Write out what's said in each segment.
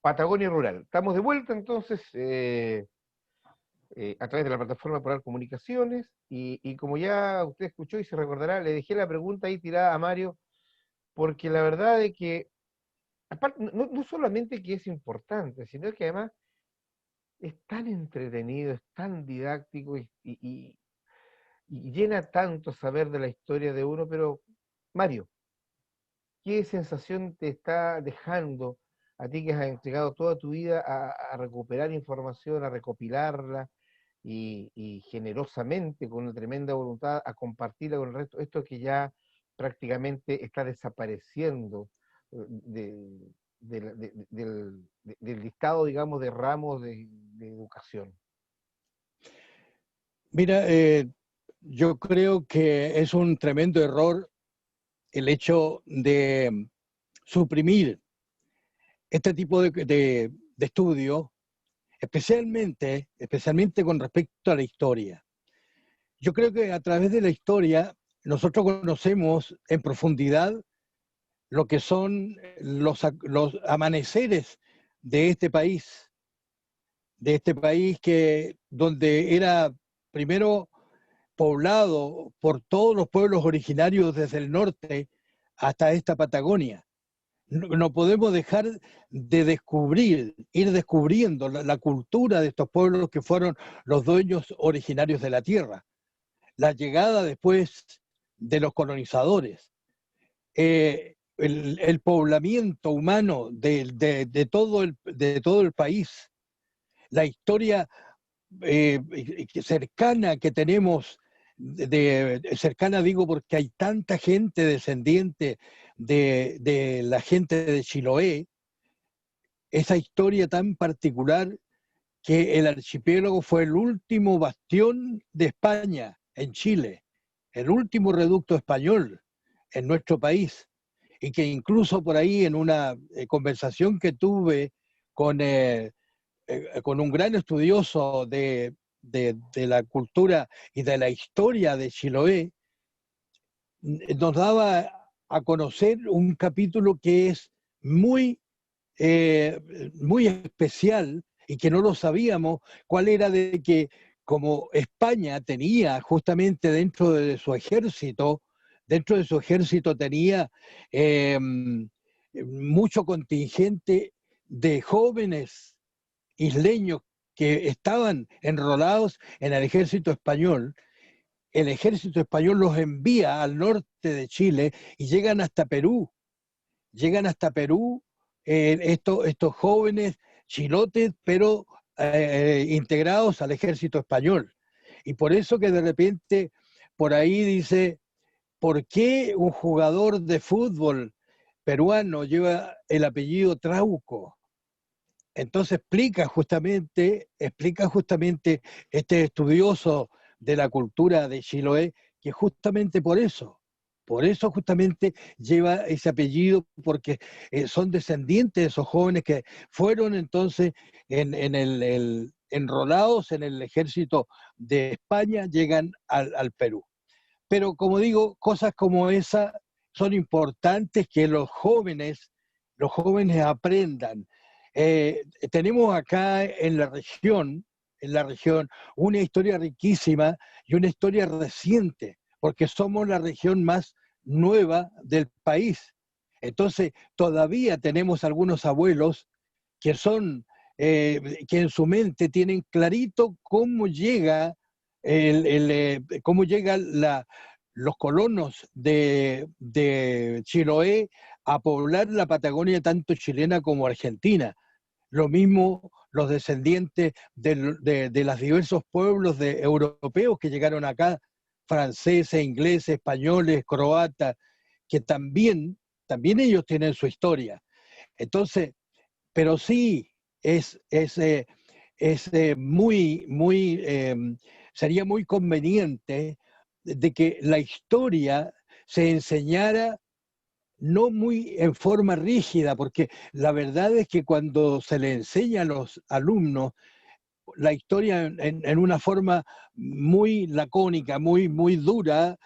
Patagonia Rural. Estamos de vuelta entonces a través de la plataforma Polar Comunicaciones y como ya usted escuchó y se recordará, le dejé la pregunta ahí tirada a Mario porque la verdad es que, aparte, no solamente que es importante, sino que además es tan entretenido, es tan didáctico y llena tanto saber de la historia de uno, pero Mario, ¿qué sensación te está dejando a ti que has entregado toda tu vida a recuperar información, a recopilarla y generosamente, con una tremenda voluntad, a compartirla con el resto? Esto que ya prácticamente está desapareciendo del listado, digamos, de ramos de educación. Mira, yo creo que es un tremendo error el hecho de suprimir este tipo de estudio, especialmente con respecto a la historia. Yo creo que a través de la historia nosotros conocemos en profundidad lo que son los amaneceres de este país que donde era primero poblado por todos los pueblos originarios desde el norte hasta esta Patagonia. No podemos dejar de ir descubriendo la cultura de estos pueblos que fueron los dueños originarios de la tierra. La llegada después de los colonizadores, el poblamiento humano de todo el país, la historia cercana que tenemos, cercana digo porque hay tanta gente descendiente de la gente de Chiloé, esa historia tan particular que el archipiélago fue el último bastión de España en Chile, el último reducto español en nuestro país, y que incluso por ahí en una conversación que tuve con un gran estudioso de la cultura y de la historia de Chiloé, nos daba a conocer un capítulo que es muy especial y que no lo sabíamos, cuál era de que como España tenía justamente dentro de su ejército tenía mucho contingente de jóvenes isleños que estaban enrolados en el ejército español. El ejército español los envía al norte de Chile y llegan hasta Perú estos jóvenes chilotes, pero integrados al ejército español. Y por eso que de repente por ahí dice, ¿por qué un jugador de fútbol peruano lleva el apellido Trauco? Entonces explica justamente este estudioso de la cultura de Chiloé, que justamente por eso justamente lleva ese apellido, porque son descendientes de esos jóvenes que fueron entonces enrolados en el ejército de España, llegan al Perú. Pero como digo, cosas como esa son importantes que los jóvenes aprendan. Tenemos acá en la región, una historia riquísima y una historia reciente, porque somos la región más nueva del país. Entonces, todavía tenemos algunos abuelos que que en su mente tienen clarito cómo llega los colonos de Chiloé a poblar la Patagonia tanto chilena como argentina. Lo mismo los descendientes de los diversos pueblos europeos que llegaron acá, franceses, ingleses, españoles, croatas, que también ellos tienen su historia. Entonces, pero sí es sería muy conveniente de que la historia se enseñara no muy en forma rígida, porque la verdad es que cuando se le enseña a los alumnos la historia en una forma muy lacónica, muy dura,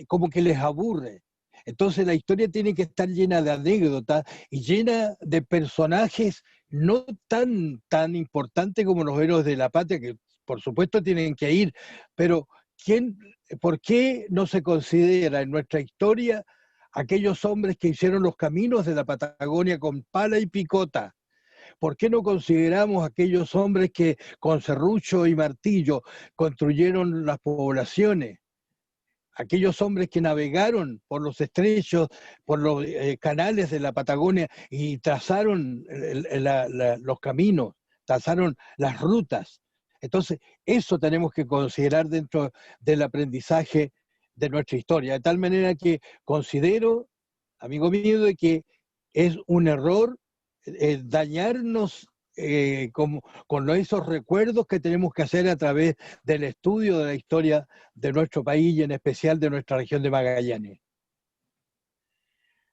como que les aburre. Entonces la historia tiene que estar llena de anécdotas y llena de personajes no tan importantes como los héroes de la patria, que por supuesto tienen que ir, pero ¿quién, ¿por qué no se considera en nuestra historia aquellos hombres que hicieron los caminos de la Patagonia con pala y picota? ¿Por qué no consideramos aquellos hombres que con serrucho y martillo construyeron las poblaciones? Aquellos hombres que navegaron por los estrechos, por los canales de la Patagonia y trazaron los caminos, trazaron las rutas. Entonces, eso tenemos que considerar dentro del aprendizaje de nuestra historia, de tal manera que considero, amigo mío, de que es un error dañarnos con esos recuerdos que tenemos que hacer a través del estudio de la historia de nuestro país y en especial de nuestra región de Magallanes.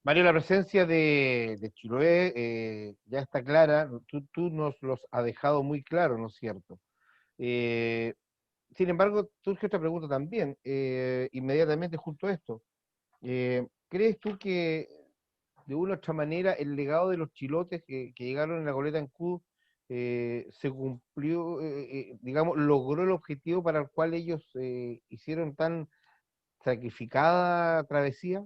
Mario, la presencia de Chiloé ya está clara, tú nos los has dejado muy claro, ¿no es cierto? Eh, Sin embargo, surge esta pregunta también, inmediatamente junto a esto. ¿Crees tú que de una u otra manera el legado de los chilotes que llegaron en la goleta Ancud se cumplió, digamos, logró el objetivo para el cual ellos hicieron tan sacrificada travesía?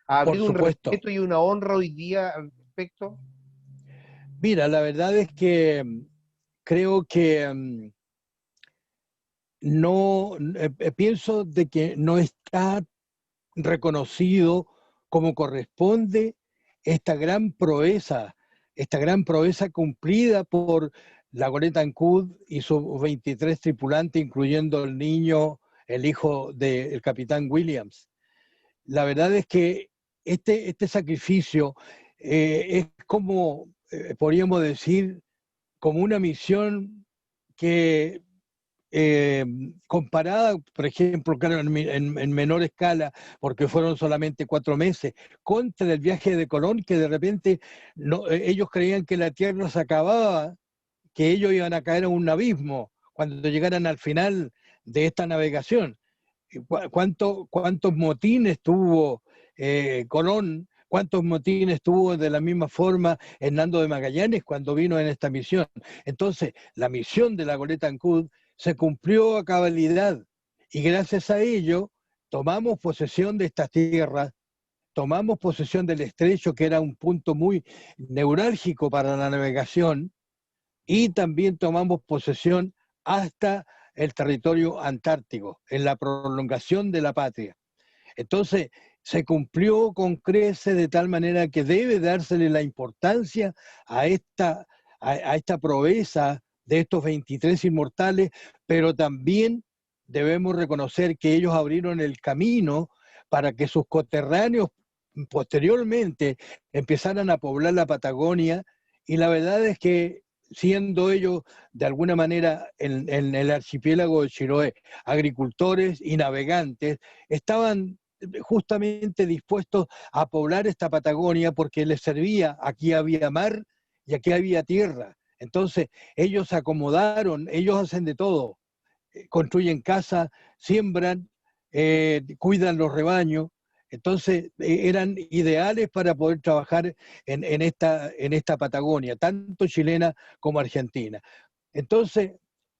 ¿Ha Por habido un supuesto. respeto y una honra hoy día al respecto? Mira, la verdad es que creo que no, pienso de que no está reconocido como corresponde esta gran proeza cumplida por la goleta Ancud y sus 23 tripulantes, incluyendo el niño, el hijo del capitán Williams. La verdad es que este sacrificio es como, podríamos decir, como una misión que eh, comparada, por ejemplo, claro, en menor escala, porque fueron solamente 4 meses, contra el viaje de Colón, que de repente no, ellos creían que la Tierra se acababa, que ellos iban a caer en un abismo cuando llegaran al final de esta navegación. ¿Cuántos motines tuvo Colón? ¿Cuántos motines tuvo de la misma forma Hernando de Magallanes cuando vino en esta misión? Entonces, la misión de la goleta Ancud se cumplió a cabalidad y gracias a ello tomamos posesión de estas tierras, tomamos posesión del estrecho, que era un punto muy neurálgico para la navegación, y también tomamos posesión hasta el territorio antártico, en la prolongación de la patria. Entonces, se cumplió con creces de tal manera que debe dársele la importancia a esta proeza de estos 23 inmortales, pero también debemos reconocer que ellos abrieron el camino para que sus coterráneos posteriormente empezaran a poblar la Patagonia, y la verdad es que siendo ellos de alguna manera en el archipiélago de Chiloé agricultores y navegantes, estaban justamente dispuestos a poblar esta Patagonia porque les servía, aquí había mar y aquí había tierra. Entonces ellos se acomodaron, ellos hacen de todo, construyen casas, siembran, cuidan los rebaños. Entonces eran ideales para poder trabajar en esta Patagonia, tanto chilena como argentina. Entonces,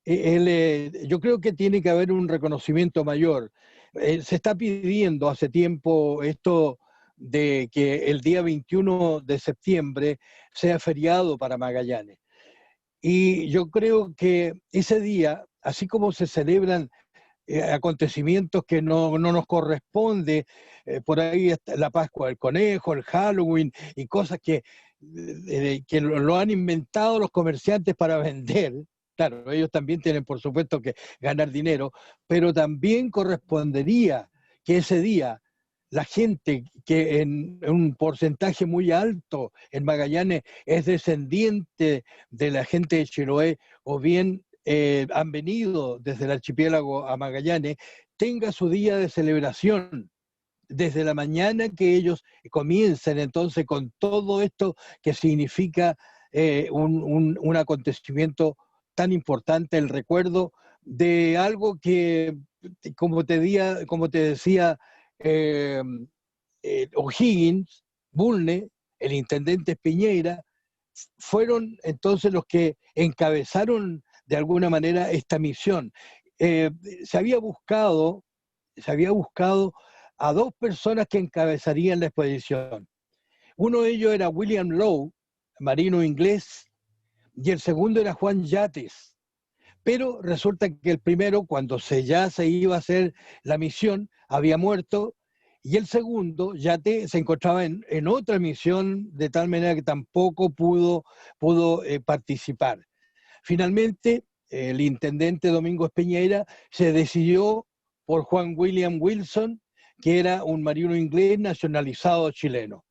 yo creo que tiene que haber un reconocimiento mayor. Se está pidiendo hace tiempo esto de que el día 21 de septiembre sea feriado para Magallanes. Y yo creo que ese día, así como se celebran acontecimientos que no nos corresponde, por ahí está la Pascua del Conejo, el Halloween y cosas que lo han inventado los comerciantes para vender. Claro, ellos también tienen por supuesto que ganar dinero, pero también correspondería que ese día la gente que en un porcentaje muy alto en Magallanes es descendiente de la gente de Chiloé o bien han venido desde el archipiélago a Magallanes, tenga su día de celebración desde la mañana, que ellos comiencen entonces con todo esto que significa un acontecimiento tan importante, el recuerdo de algo que, como te decía eh, O'Higgins, Bulne, el intendente Piñera, fueron entonces los que encabezaron de alguna manera esta misión. Eh, se había buscado a dos personas que encabezarían la expedición. Uno de ellos era William Lowe, marino inglés, y el segundo era Juan Yates. Pero resulta que el primero, cuando ya se iba a hacer la misión, había muerto, y el segundo, Yate, se encontraba en otra misión, de tal manera que tampoco pudo participar. Finalmente, el intendente Domingo Piñera se decidió por Juan William Wilson, que era un marino inglés nacionalizado chileno.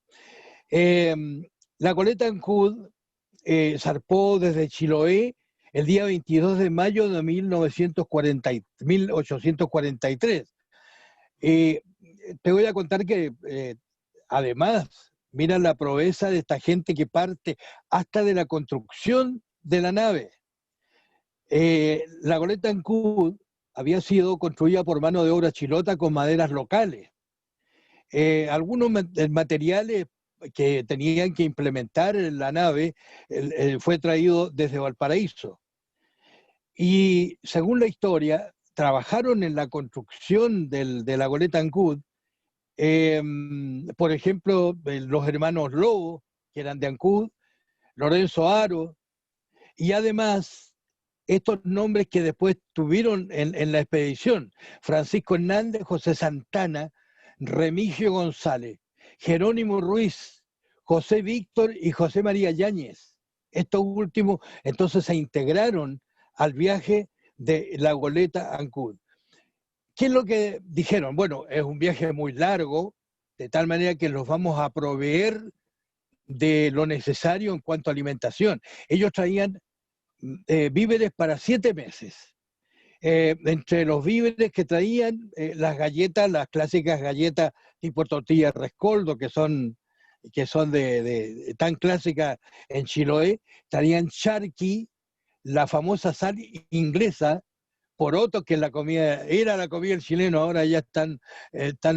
La goleta Ancud zarpó desde Chiloé el día 22 de mayo de 1843. Te voy a contar que además, mira la proeza de esta gente que parte hasta de la construcción de la nave. La goleta Ancud había sido construida por mano de obra chilota con maderas locales. Algunos materiales que tenían que implementar en la nave fue traído desde Valparaíso. Y según la historia, trabajaron en la construcción de la goleta Ancud, por ejemplo, los hermanos Lobo, que eran de Ancud, Lorenzo Aro, y además estos nombres que después tuvieron en la expedición: Francisco Hernández, José Santana, Remigio González, Jerónimo Ruiz, José Víctor y José María Yáñez. Estos últimos entonces se integraron al viaje de la goleta Ancud. ¿Qué es lo que dijeron? Bueno, es un viaje muy largo, de tal manera que los vamos a proveer de lo necesario en cuanto a alimentación. Ellos traían víveres para 7 meses. Entre los víveres que traían, las galletas, las clásicas galletas tipo tortilla rescoldo, que son tan clásicas en Chiloé, traían charqui, la famosa sal inglesa, porotos, que era la comida del chileno, ahora ya están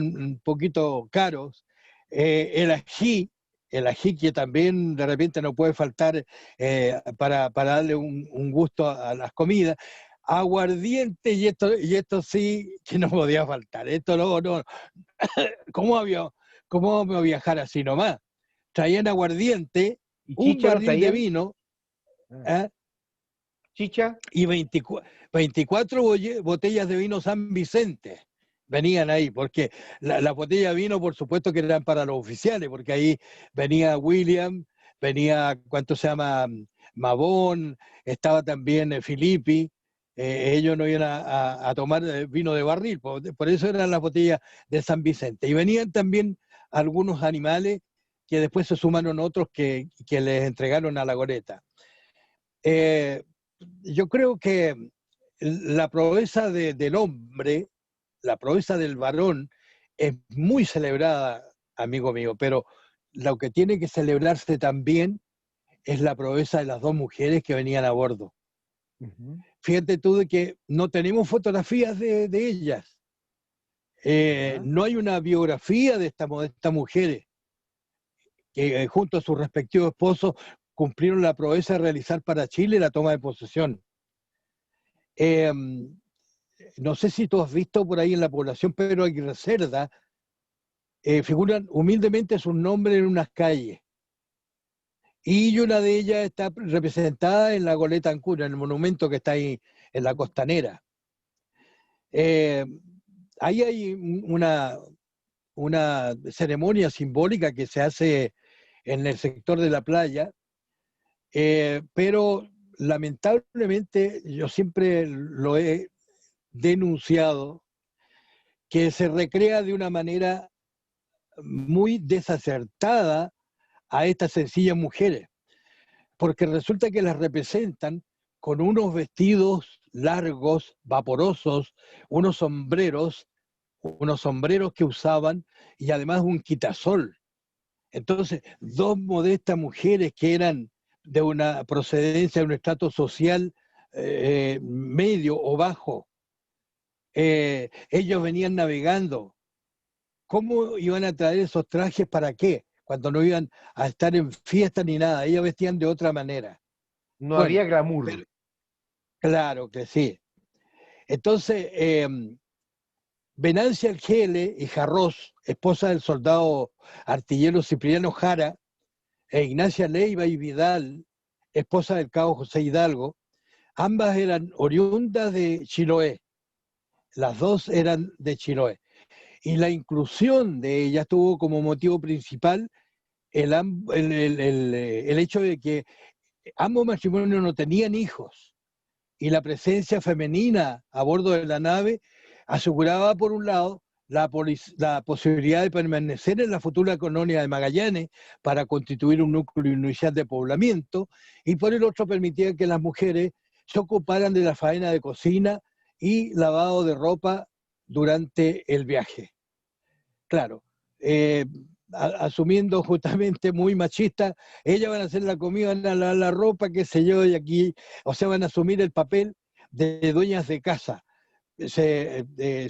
un poquito caros, el ají que también de repente no puede faltar para darle un gusto a las comidas, aguardiente, y esto sí que no podía faltar, esto no, ¿cómo vamos a viajar así nomás? Traían aguardiente, ¿Y un chicha no barril de traían? vino, Ah, ¿chicha? y 24 botellas de vino San Vicente venían ahí, porque la botella de vino, por supuesto, que eran para los oficiales, porque ahí venía William, venía, ¿cuánto se llama? Mabón, estaba también Filippi. Ellos no iban a tomar vino de barril, por eso eran las botellas de San Vicente. Y venían también algunos animales que después se sumaron otros que les entregaron a la goleta. Yo creo que la proeza del hombre, la proeza del varón, es muy celebrada, amigo mío, pero lo que tiene que celebrarse también es la proeza de las dos mujeres que venían a bordo. Uh-huh. Fíjate tú de que no tenemos fotografías de ellas. No hay una biografía de estas mujeres que junto a sus respectivos esposos cumplieron la proeza de realizar para Chile la toma de posesión. No sé si tú has visto por ahí en la población Pedro Aguirre Cerda, figuran humildemente sus nombres en unas calles. Y una de ellas está representada en la goleta Ancud, en el monumento que está ahí en la costanera. Ahí hay una ceremonia simbólica que se hace en el sector de la playa, pero lamentablemente yo siempre lo he denunciado, que se recrea de una manera muy desacertada a estas sencillas mujeres, porque resulta que las representan con unos vestidos largos, vaporosos, unos sombreros que usaban, y además un quitasol. Entonces, dos modestas mujeres que eran de una procedencia, de un estrato social medio o bajo, ellos venían navegando ¿cómo iban a traer esos trajes para qué? Cuando no iban a estar en fiesta ni nada, ellos vestían de otra manera. No Bueno, había glamour. pero claro que sí. Entonces, Venancia Argele y Jarrós, esposa del soldado artillero Cipriano Jara, e Ignacia Leiva y Vidal, esposa del cabo José Hidalgo, ambas eran oriundas de Chiloé. Las dos eran de Chiloé. Y la inclusión de ellas tuvo como motivo principal el hecho de que ambos matrimonios no tenían hijos y la presencia femenina a bordo de la nave aseguraba, por un lado, la posibilidad de permanecer en la futura colonia de Magallanes para constituir un núcleo inicial de poblamiento, y por el otro permitía que las mujeres se ocuparan de la faena de cocina y lavado de ropa durante el viaje. Claro, asumiendo justamente muy machista, ellas van a hacer la comida, van a lavar la ropa, qué sé yo, y aquí, o sea, van a asumir el papel de dueñas de casa. Se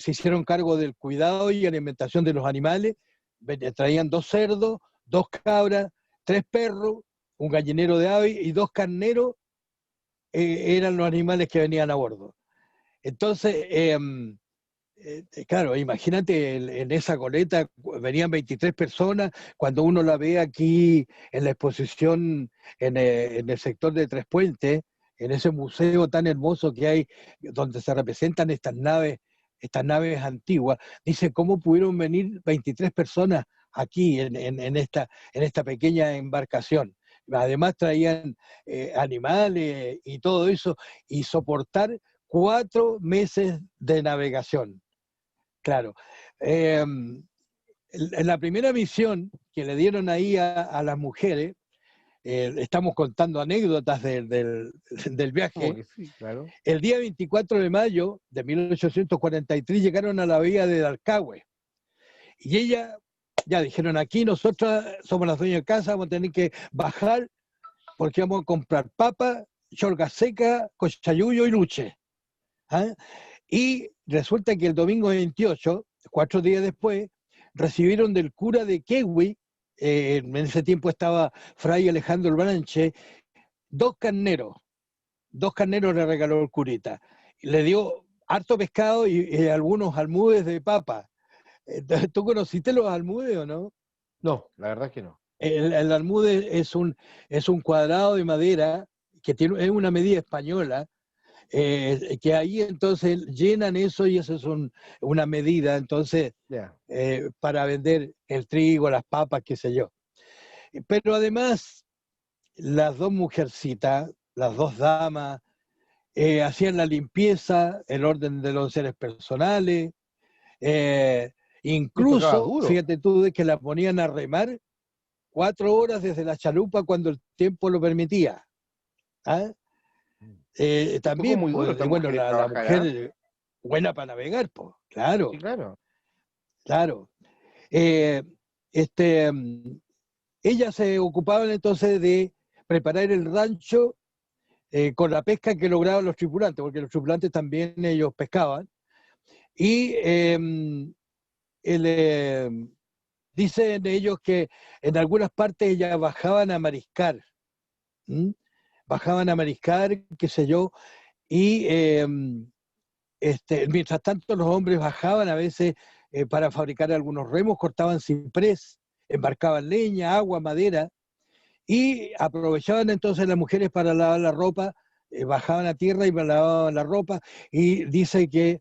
hicieron cargo del cuidado y alimentación de los animales, traían 2 cerdos, 2 cabras, 3 perros, un gallinero de ave y 2 carneros, eran los animales que venían a bordo. Entonces, claro, imagínate en esa goleta venían 23 personas, cuando uno la ve aquí en la exposición en el sector de Tres Puentes, en ese museo tan hermoso que hay, donde se representan estas naves antiguas, dice, ¿cómo pudieron venir 23 personas aquí en esta pequeña embarcación? Además traían animales y todo eso, y soportar 4 meses de navegación. Claro. En la primera misión que le dieron ahí a las mujeres, estamos contando anécdotas del Como viaje, que sí, claro. el día 24 de mayo de 1843 llegaron a la bahía de Dalcahue. Y ella, ya dijeron, aquí nosotros somos las dueñas de casa, vamos a tener que bajar porque vamos a comprar papa, cholga seca, cochayuyo y luche. ¿Ah? Y resulta que el domingo 28, 4 días después, recibieron del cura de Quehue, en ese tiempo estaba Fray Alejandro Branche, 2 carneros. 2 carneros le regaló el curita. Le dio harto pescado y algunos almudes de papa. ¿Tú conociste los almudes o no? No, la verdad es que no. El almude es un cuadrado de madera que es una medida española, que ahí entonces llenan eso y eso es una medida, entonces, Ya. para vender el trigo, las papas, qué sé yo. Pero además, las 2 mujercitas, las 2 damas, hacían la limpieza, el orden de los seres personales, eh, Les tocaba incluso, duro. fíjate tú, de que las ponían a remar 4 horas desde la chalupa cuando el tiempo lo permitía. ¿Ah? Les tocó También, muy duro a pues, estas bueno, mujeres la trabajar, ¿ah? mujer buena para navegar, pues, Sí, claro, claro. claro. Eh, este, Ellas se ocupaban entonces de preparar el rancho con la pesca que lograban los tripulantes, porque los tripulantes también ellos pescaban. Y dicen ellos que en algunas partes ellas bajaban a mariscar, ¿m? Bajaban a mariscar, qué sé yo, y mientras tanto los hombres bajaban a veces para fabricar algunos remos, cortaban ciprés, embarcaban leña, agua, madera, y aprovechaban entonces las mujeres para lavar la ropa, bajaban a tierra y lavaban la ropa, y dice que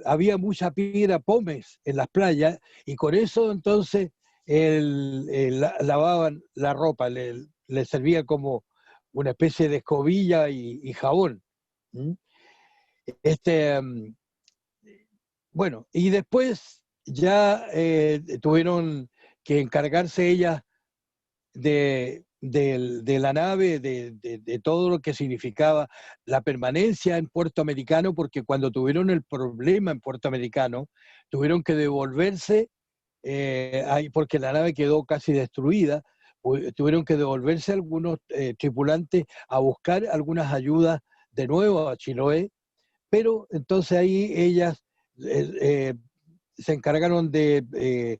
había mucha piedra pómez en las playas, y con eso entonces lavaban la ropa, le servía como una especie de escobilla y jabón. ¿Mm? Este, bueno, y después ya tuvieron que encargarse ellas de la nave, de todo lo que significaba la permanencia en Puerto Americano, porque cuando tuvieron el problema en Puerto Americano, tuvieron que devolverse, ahí, porque la nave quedó casi destruida, tuvieron que devolverse algunos tripulantes a buscar algunas ayudas de nuevo a Chiloé, pero entonces ahí ellas eh, se encargaron de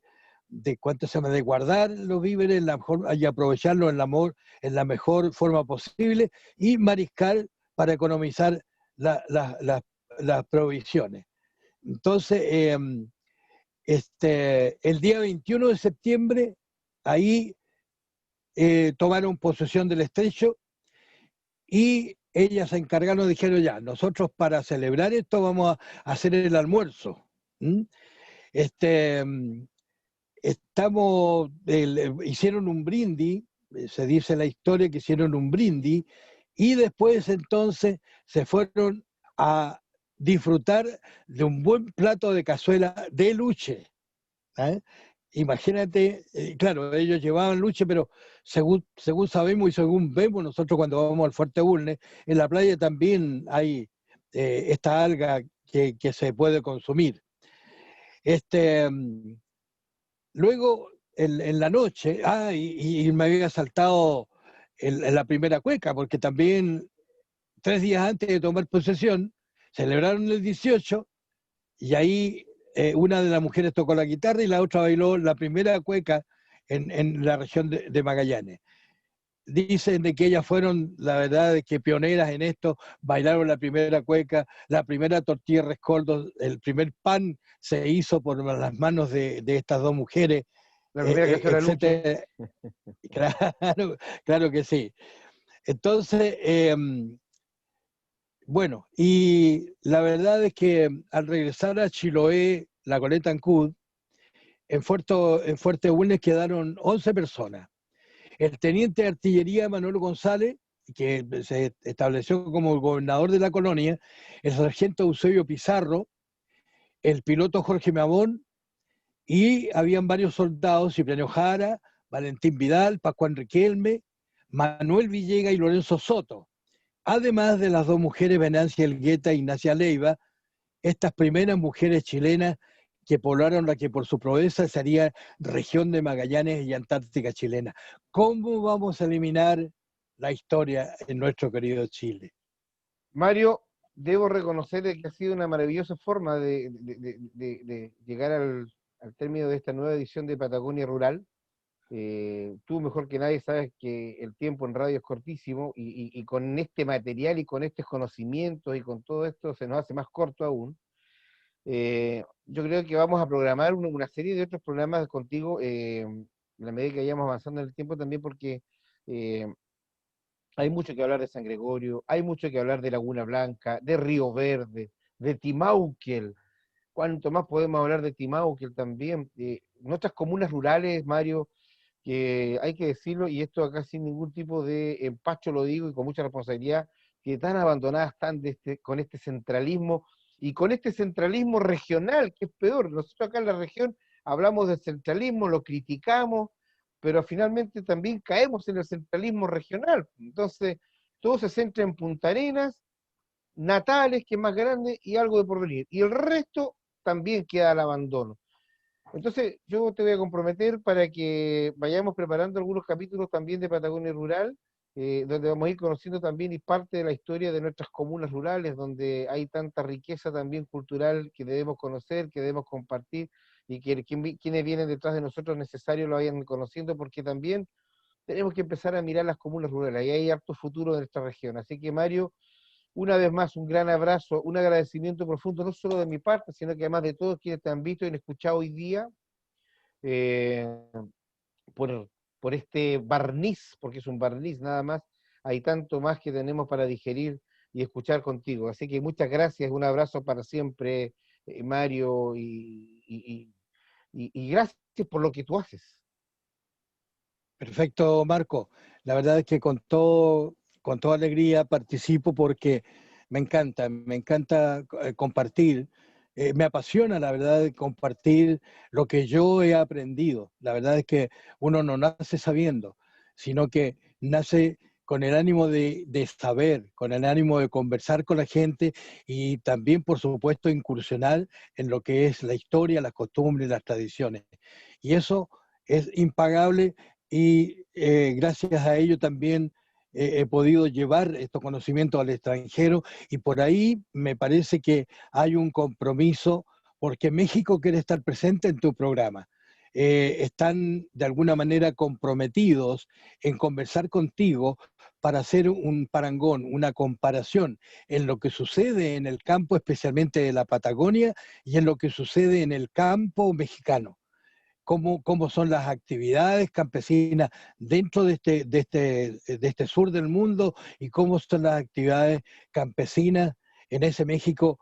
¿cuánto se llama? De guardar los víveres y aprovecharlos en la mejor forma posible, y mariscar para economizar las provisiones. Entonces, el día 21 de septiembre, ahí tomaron posesión del estrecho, y ellas se encargaron, dijeron ya, nosotros para celebrar esto vamos a hacer el almuerzo. ¿Mm? Hicieron un brindis, se dice en la historia que hicieron un brindis, y después entonces se fueron a disfrutar de un buen plato de cazuela de luche. ¿Eh? Imagínate, claro, ellos llevaban luche, pero según sabemos y según vemos nosotros cuando vamos al Fuerte Bulnes, en la playa también hay esta alga que se puede consumir. Luego, en la noche, y me había saltado en la primera cueca, porque también 3 días antes de tomar posesión, celebraron el 18, y ahí una de las mujeres tocó la guitarra y la otra bailó la primera cueca en la región de Magallanes. Dicen de que ellas fueron, la verdad, de que pioneras en esto, bailaron la primera cueca, la primera tortilla de rescoldo, el primer pan se hizo por las manos de estas dos mujeres, La primera cazuela de luche. etcétera. Claro, claro que sí. Entonces, bueno, y la verdad es que al regresar a Chiloé, la Coleta Ancud, en Fuerte Bulnes quedaron 11 personas. El teniente de artillería Manuel González, que se estableció como gobernador de la colonia, el sargento Eusebio Pizarro, el piloto Jorge Mabón, y habían varios soldados: Cipriano Jara, Valentín Vidal, Pascual Riquelme, Manuel Villega y Lorenzo Soto, además de las dos mujeres Venancia Elgueta e Ignacia Leiva, estas primeras mujeres chilenas que poblaron la que por su proeza sería región de Magallanes y Antártica chilena. ¿Cómo vamos a eliminar la historia en nuestro querido Chile? Mario, debo reconocer que ha sido una maravillosa forma de llegar al término de esta nueva edición de Patagonia Rural. Tú mejor que nadie sabes que el tiempo en radio es cortísimo, y con este material y con estos conocimientos y con todo esto se nos hace más corto aún. Yo creo que vamos a programar una serie de otros programas contigo, en la medida que vayamos avanzando en el tiempo también, porque eh, hay mucho que hablar de San Gregorio, hay mucho que hablar de Laguna Blanca, de Río Verde, de Timauquel. ¿Cuánto más podemos hablar de Timauquel también? Nuestras comunas rurales, Mario, que hay que decirlo, y esto acá sin ningún tipo de empacho lo digo y con mucha responsabilidad, que tan abandonadas están con este centralismo, y con este centralismo regional, que es peor. Nosotros acá en la región hablamos del centralismo, lo criticamos, pero finalmente también caemos en el centralismo regional. Entonces, todo se centra en Punta Arenas, Natales, que es más grande, y algo de Porvenir. Y el resto también queda al abandono. Entonces, yo te voy a comprometer para que vayamos preparando algunos capítulos también de Patagonia Rural, donde vamos a ir conociendo también y parte de la historia de nuestras comunas rurales, donde hay tanta riqueza también cultural que debemos conocer, que debemos compartir, y que quienes vienen detrás de nosotros necesario lo vayan conociendo, porque también tenemos que empezar a mirar las comunas rurales, y hay harto futuro de nuestra región. Así que, Mario, una vez más, un gran abrazo, un agradecimiento profundo, no solo de mi parte, sino que además de todos quienes te han visto y han escuchado hoy día, eh, por, por este barniz, porque es un barniz nada más. Hay tanto más que tenemos para digerir y escuchar contigo. Así que muchas gracias, un abrazo para siempre, Mario, y gracias por lo que tú haces. Perfecto, Marco. La verdad es que con toda alegría participo, porque me encanta compartir. Me apasiona, la verdad, compartir lo que yo he aprendido. La verdad es que uno no nace sabiendo, sino que nace con el ánimo de saber, con el ánimo de conversar con la gente, y también, por supuesto, incursionar en lo que es la historia, las costumbres, las tradiciones. Y eso es impagable, y gracias a ello también he podido llevar estos conocimientos al extranjero, y por ahí me parece que hay un compromiso porque México quiere estar presente en tu programa. Están de alguna manera comprometidos en conversar contigo para hacer un parangón, una comparación en lo que sucede en el campo, especialmente de la Patagonia, y en lo que sucede en el campo mexicano. Cómo son las actividades campesinas dentro de este sur del mundo y cómo son las actividades campesinas en ese México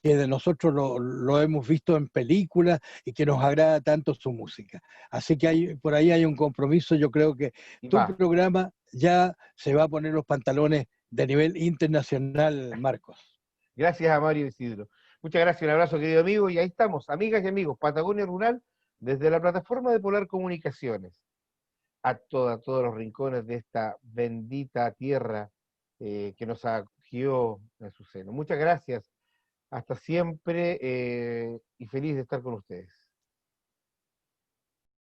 que de nosotros lo hemos visto en películas y que nos agrada tanto su música. Así que por ahí hay un compromiso, yo creo que Y tu va. programa ya se va a poner los pantalones de nivel internacional, Marcos. Gracias a Mario Isidro. Muchas gracias, un abrazo, querido amigo. Y ahí estamos, amigas y amigos, Patagonia Rural, desde la plataforma de Polar Comunicaciones, todos los rincones de esta bendita tierra que nos acogió en su seno. Muchas gracias, hasta siempre y feliz de estar con ustedes.